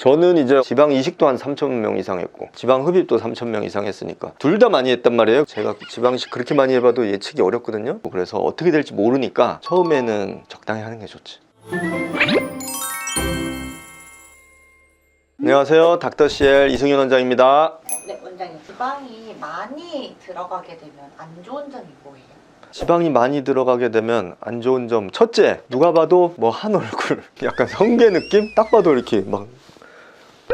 저는 이제 지방 이식도 한 3,000명 이상 했고 지방 흡입도 3,000명 이상 했으니까 둘 다 많이 했단 말이에요. 제가 지방 이식 그렇게 많이 해봐도 예측이 어렵거든요. 그래서 어떻게 될지 모르니까 처음에는 적당히 하는 게 좋지. 안녕하세요, 닥터CL 이승윤 원장입니다. 네, 원장님, 지방이 많이 들어가게 되면 안 좋은 점이 뭐예요? 지방이 많이 들어가게 되면 안 좋은 점, 첫째, 누가 봐도 뭐 한 얼굴 약간 성게 느낌? 딱 봐도 이렇게 막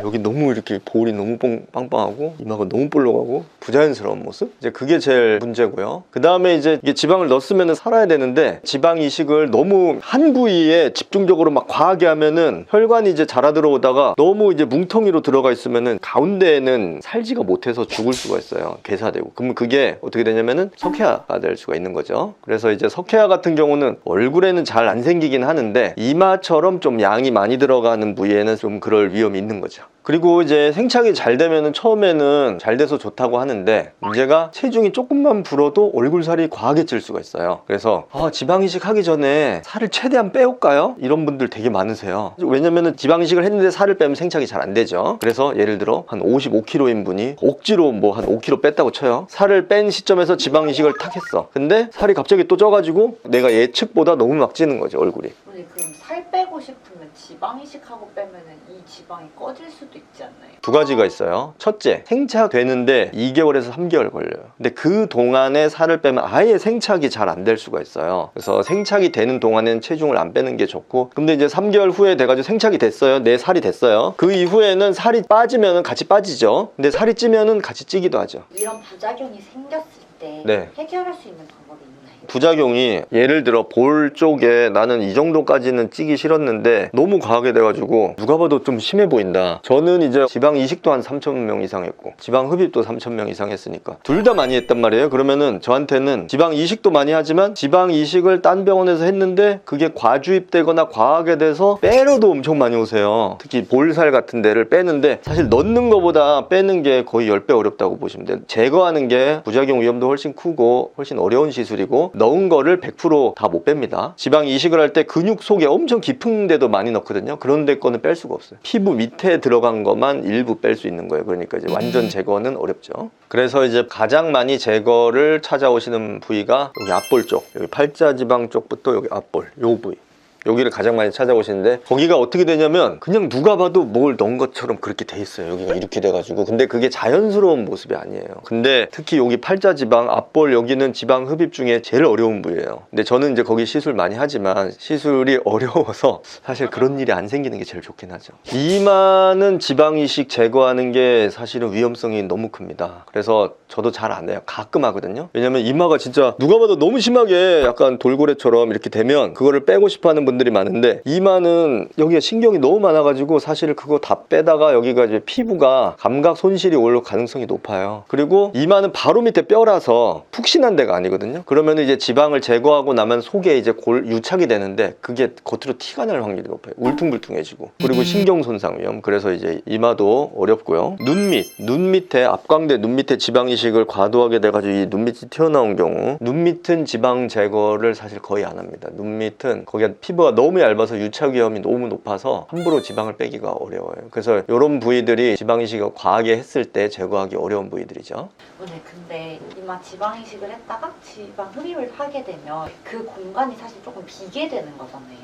여기 너무 이렇게 볼이 너무 빵빵하고 이마가 너무 볼록하고 부자연스러운 모습? 이제 그게 제일 문제고요. 그 다음에 이제 이게 지방을 넣었으면 살아야 되는데 지방 이식을 너무 한 부위에 집중적으로 막 과하게 하면은 혈관이 이제 자라 들어오다가 너무 이제 뭉텅이로 들어가 있으면은 가운데에는 살지가 못해서 죽을 수가 있어요. 괴사되고. 그러면 그게 어떻게 되냐면은 석회화가 될 수가 있는 거죠. 그래서 이제 석회화 같은 경우는 얼굴에는 잘 안 생기긴 하는데 이마처럼 좀 양이 많이 들어가는 부위에는 좀 그럴 위험이 있는 거죠. 그리고 이제 생착이 잘 되면은 처음에는 잘 돼서 좋다고 하는데 문제가 체중이 조금만 불어도 얼굴살이 과하게 찔 수가 있어요. 그래서 지방 이식 하기 전에 살을 최대한 빼올까요? 이런 분들 되게 많으세요. 왜냐면은 지방 이식을 했는데 살을 빼면 생착이 잘 안 되죠. 그래서 예를 들어 한 55kg인 분이 억지로 뭐 한 5kg 뺐다고 쳐요. 살을 뺀 시점에서 지방 이식을 탁 했어. 근데 살이 갑자기 또 쪄가지고 내가 예측보다 너무 막 찌는 거죠, 얼굴이. 그럼 살 빼고 싶으면 지방 이식하고 빼면은 이 지방이 꺼질 수도 있지 않나요? 두 가지가 있어요. 첫째, 생착되는데 2개월에서 3개월 걸려요. 근데 그 동안에 살을 빼면 아예 생착이 잘 안 될 수가 있어요. 그래서 생착이 되는 동안에는 체중을 안 빼는 게 좋고, 근데 이제 3개월 후에 돼가지고 생착이 됐어요. 내 살이 됐어요. 그 이후에는 살이 빠지면 같이 빠지죠. 근데 살이 찌면은 같이 찌기도 하죠. 이런 부작용이 생겼을 때 네. 해결할 수 있는 방법이 있나요? 부작용이 예를 들어 볼 쪽에 나는 이 정도까지는 찌기 싫었는데 너무 과하게 돼가지고 누가 봐도 좀 심해 보인다. 저는 이제 지방 이식도 한 3,000명 이상 했고 지방 흡입도 3,000명 이상 했으니까 둘 다 많이 했단 말이에요. 그러면은 저한테는 지방 이식도 많이 하지만 지방 이식을 딴 병원에서 했는데 그게 과주입되거나 과하게 돼서 빼러도 엄청 많이 오세요. 특히 볼살 같은 데를 빼는데 사실 넣는 것보다 빼는 게 거의 10배 어렵다고 보시면 돼요. 제거하는 게 부작용 위험도 훨씬 크고 훨씬 어려운 시술이고 넣은 거를 100% 다 못 뺍니다. 지방 이식을 할 때 근육 속에 엄청 깊은 데도 많이 넣거든요. 그런 데 거는 뺄 수가 없어요. 피부 밑에 들어간 것만 일부 뺄 수 있는 거예요. 그러니까 이제 완전 제거는 어렵죠. 그래서 이제 가장 많이 제거를 찾아오시는 부위가 여기 앞볼 쪽, 여기 팔자지방 쪽부터 여기 앞볼, 요 부위, 여기를 가장 많이 찾아오시는데 거기가 어떻게 되냐면 그냥 누가 봐도 뭘 넣은 것처럼 그렇게 돼 있어요. 여기가 이렇게 돼가지고. 근데 그게 자연스러운 모습이 아니에요. 근데 특히 여기 팔자지방, 앞볼 여기는 지방 흡입 중에 제일 어려운 부위예요. 근데 저는 이제 거기 시술 많이 하지만 시술이 어려워서 사실 그런 일이 안 생기는 게 제일 좋긴 하죠. 이마는 지방 이식 제거하는 게 사실은 위험성이 너무 큽니다. 그래서 저도 잘 안 해요. 가끔 하거든요. 왜냐면 이마가 진짜 누가 봐도 너무 심하게 약간 돌고래처럼 이렇게 되면 그거를 빼고 싶어 하는 분들이 많은데 이마는 여기가 신경이 너무 많아가지고 사실 그거 다 빼다가 여기가 이제 피부가 감각 손실이 올 가능성이 높아요. 그리고 이마는 바로 밑에 뼈라서 푹신한 데가 아니거든요. 그러면 이제 지방을 제거하고 나면 속에 이제 유착이 되는데 그게 겉으로 티가 날 확률이 높아요. 울퉁불퉁해지고. 그리고 신경 손상 위험. 그래서 이제 이마도 어렵고요. 눈 밑에 앞광대 눈 밑에 지방 이식을 과도하게 돼가지고 이 눈 밑이 튀어나온 경우 눈 밑은 지방 제거를 사실 거의 안 합니다. 눈 밑은 거기가 피부가 너무 얇아서 유착 위험이 너무 높아서 함부로 지방을 빼기가 어려워요. 그래서 이런 부위들이 지방 이식을 과하게 했을 때 제거하기 어려운 부위들이죠. 오늘 근데 이마 지방 이식을 했다가 지방 흡입을 하게 되면 그 공간이 사실 조금 비게 되는 거잖아요.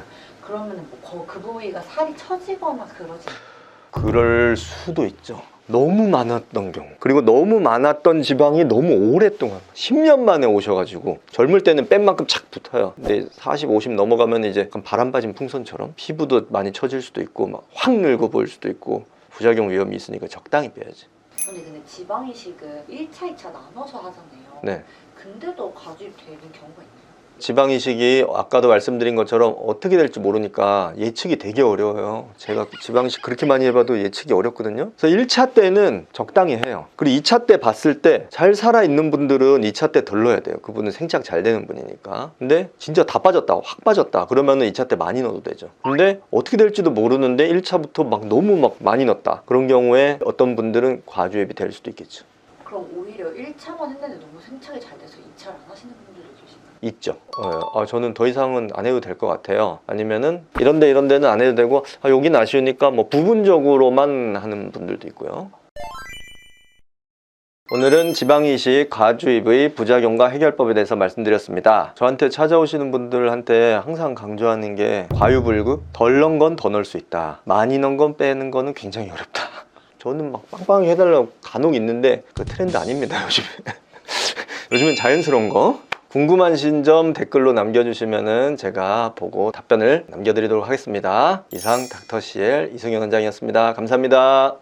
그러면 뭐 그 부위가 살이 처지거나 그러지? 그럴 수도 있죠. 너무 많았던 경우, 그리고 너무 많았던 지방이 너무 오랫동안 10년 만에 오셔가지고 젊을 때는 뺀 만큼 착 붙어요. 근데 40, 50 넘어가면 이제 약간 바람 빠진 풍선처럼 피부도 많이 처질 수도 있고 막 확 늙어 보일 수도 있고 부작용 위험이 있으니까 적당히 빼야지. 근데 지방 이식은 1차, 2차 나눠서 하잖아요. 네. 근데도 과주입 되는 경우가 있나요? 지방 이식이 아까도 말씀드린 것처럼 어떻게 될지 모르니까 예측이 되게 어려워요. 제가 지방 이식 그렇게 많이 해봐도 예측이 어렵거든요. 그래서 1차 때는 적당히 해요. 그리고 2차 때 봤을 때 잘 살아있는 분들은 2차 때 덜 넣어야 돼요. 그분은 생착 잘 되는 분이니까. 근데 진짜 다 빠졌다, 확 빠졌다 그러면은 2차 때 많이 넣어도 되죠. 근데 어떻게 될지도 모르는데 1차부터 막 너무 막 많이 넣었다, 그런 경우에 어떤 분들은 과주입이 될 수도 있겠죠. 그럼 오히려 1차만 했는데 너무 생착이 잘 돼서 2차를 안 하시는 분들도 계신가요? 있죠. 저는 더 이상은 안 해도 될 것 같아요. 아니면은 이런 데는 안 해도 되고 여긴 아쉬우니까 뭐 부분적으로만 하는 분들도 있고요. 오늘은 지방이식 과주입의 부작용과 해결법에 대해서 말씀드렸습니다. 저한테 찾아오시는 분들한테 항상 강조하는 게 과유불급, 덜 넣은 건 더 넣을 수 있다. 많이 넣은 건 빼는 거는 굉장히 어렵다. 저는 막 빵빵히 해달라고 간혹 있는데 그 트렌드 아닙니다, 요즘에. 요즘엔 자연스러운 거. 궁금하신 점 댓글로 남겨주시면 제가 보고 답변을 남겨드리도록 하겠습니다. 이상 닥터CL 이승현 원장이었습니다. 감사합니다.